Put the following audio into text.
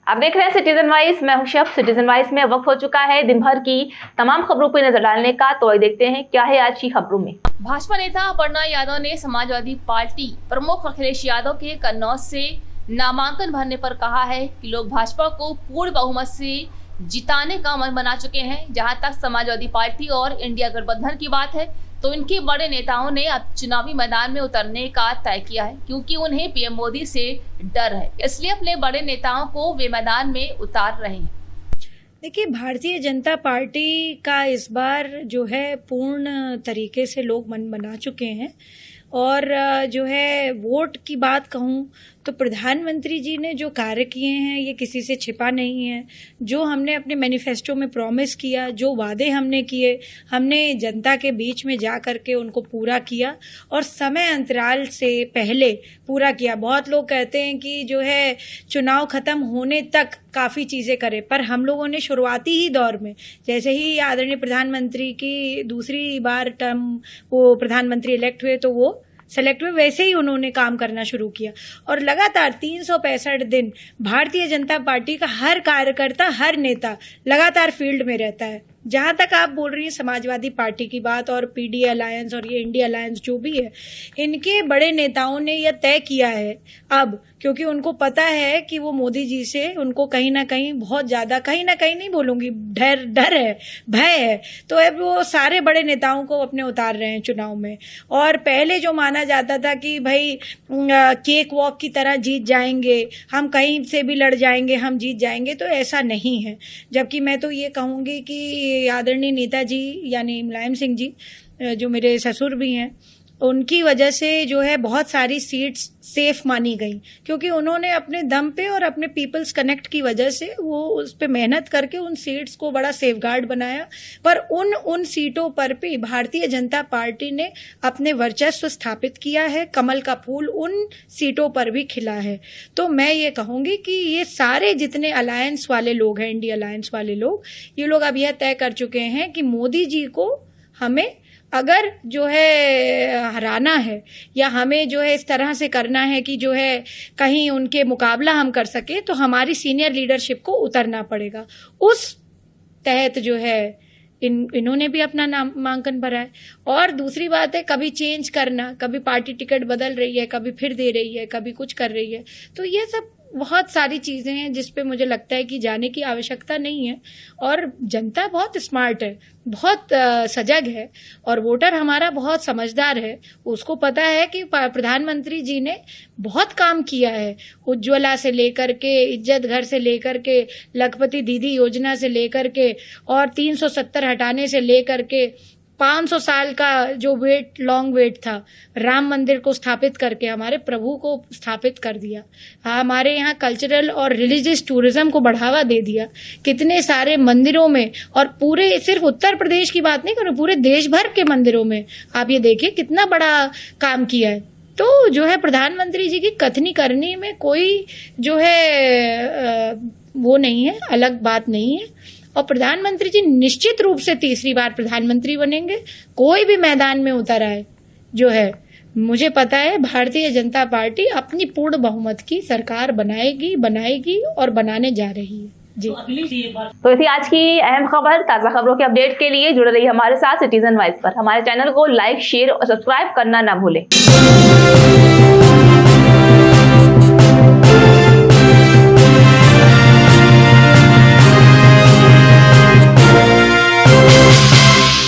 आप देख रहे हैं सिटीजन वाइज। मैं हूं शब। सिटीजन वाइज में वक्त हो चुका है दिन भर की तमाम खबरों पर नजर डालने का। तो आइए देखते हैं क्या है आज की खबरों में। भाजपा नेता अपर्णा यादव ने समाजवादी पार्टी प्रमुख अखिलेश यादव के कन्नौज से नामांकन भरने पर कहा है कि लोग भाजपा को पूर्ण बहुमत से जिताने का मन बना चुके हैं। जहां तक समाजवादी पार्टी और इंडिया गठबंधन की बात है तो इनके बड़े नेताओं ने अब चुनावी मैदान में उतरने का तय किया है, क्योंकि उन्हें पीएम मोदी से डर है। इसलिए अपने बड़े नेताओं को वे मैदान में उतार रहे हैं। देखिए, भारतीय जनता पार्टी का इस बार जो है पूर्ण तरीके से लोग मन बना चुके हैं। और जो है वोट की बात कहूँ तो प्रधानमंत्री जी ने जो कार्य किए हैं ये किसी से छिपा नहीं है। जो हमने अपने मैनिफेस्टो में प्रॉमिस किया, जो वादे हमने किए, हमने जनता के बीच में जा करके उनको पूरा किया और समय अंतराल से पहले पूरा किया। बहुत लोग कहते हैं कि जो है चुनाव खत्म होने तक काफ़ी चीज़ें करें, पर हम लोगों ने शुरुआती ही दौर में जैसे ही आदरणीय प्रधानमंत्री की दूसरी बार टर्म वो प्रधानमंत्री इलेक्ट हुए तो वो सेलेक्ट हुए, वैसे ही उन्होंने काम करना शुरू किया। और लगातार 365 दिन भारतीय जनता पार्टी का हर कार्यकर्ता, हर नेता लगातार फील्ड में रहता है। जहां तक आप बोल रही हैं समाजवादी पार्टी की बात और पीडी अलायंस और ये इंडिया अलायंस जो भी है, इनके बड़े नेताओं ने यह तय किया है अब, क्योंकि उनको पता है कि वो मोदी जी से उनको कहीं ना कहीं बहुत ज्यादा, कहीं ना कहीं नहीं बोलूंगी, डर है, भय है। तो अब वो सारे बड़े नेताओं को अपने उतार रहे हैं चुनाव में। और पहले जो माना जाता था कि भाई केक वॉक की तरह जीत जाएंगे, हम कहीं से भी लड़ जाएंगे, हम जीत जाएंगे, तो ऐसा नहीं है। जबकि मैं तो ये कहूंगी कि आदरणीय नेताजी यानी मुलायम सिंह जी, जो मेरे ससुर भी हैं, उनकी वजह से जो है बहुत सारी सीट्स सेफ मानी गई, क्योंकि उन्होंने अपने दम पे और अपने पीपल्स कनेक्ट की वजह से वो उस पे मेहनत करके उन सीट्स को बड़ा सेफगार्ड बनाया। पर उन सीटों पर भी भारतीय जनता पार्टी ने अपने वर्चस्व स्थापित किया है। कमल का फूल उन सीटों पर भी खिला है। तो मैं ये कहूंगी कि ये सारे जितने अलायंस वाले लोग हैं, इंडिया अलायंस वाले लोग, ये लोग अब यह तय कर चुके हैं कि मोदी जी को हमें अगर जो है हराना है या हमें जो है इस तरह से करना है कि जो है कहीं उनके मुकाबला हम कर सके, तो हमारी सीनियर लीडरशिप को उतरना पड़ेगा। उस तहत जो है इन्होंने भी अपना नामांकन भरा है। और दूसरी बात है, कभी चेंज करना, कभी पार्टी टिकट बदल रही है, कभी फिर दे रही है, कभी कुछ कर रही है। तो ये सब बहुत सारी चीजें हैं जिस पे मुझे लगता है कि जाने की आवश्यकता नहीं है। और जनता बहुत स्मार्ट है, बहुत सजग है, और वोटर हमारा बहुत समझदार है। उसको पता है कि प्रधानमंत्री जी ने बहुत काम किया है। उज्ज्वला से लेकर के, इज्जत घर से लेकर के, लखपति दीदी योजना से लेकर के, और 370 हटाने से लेकर के 500 साल का जो लॉन्ग वेट था, राम मंदिर को स्थापित करके हमारे प्रभु को स्थापित कर दिया। हमारे यहाँ कल्चरल और रिलीजियस टूरिज्म को बढ़ावा दे दिया। कितने सारे मंदिरों में, और पूरे सिर्फ उत्तर प्रदेश की बात नहीं करूँ, पूरे देश भर के मंदिरों में आप ये देखिए कितना बड़ा काम किया है। तो जो है प्रधानमंत्री जी की कथनी करनी में कोई जो है वो नहीं है, अलग बात नहीं है। और प्रधानमंत्री जी निश्चित रूप से तीसरी बार प्रधानमंत्री बनेंगे। कोई भी मैदान में उतर आए, जो है मुझे पता है भारतीय जनता पार्टी अपनी पूर्ण बहुमत की सरकार बनाएगी और बनाने जा रही है जी। तो इसी आज की अहम खबर, ताजा खबरों के अपडेट के लिए जुड़े रहिए हमारे साथ सिटीजन वाइज पर। हमारे चैनल को लाइक, शेयर और सब्सक्राइब करना ना भूलें।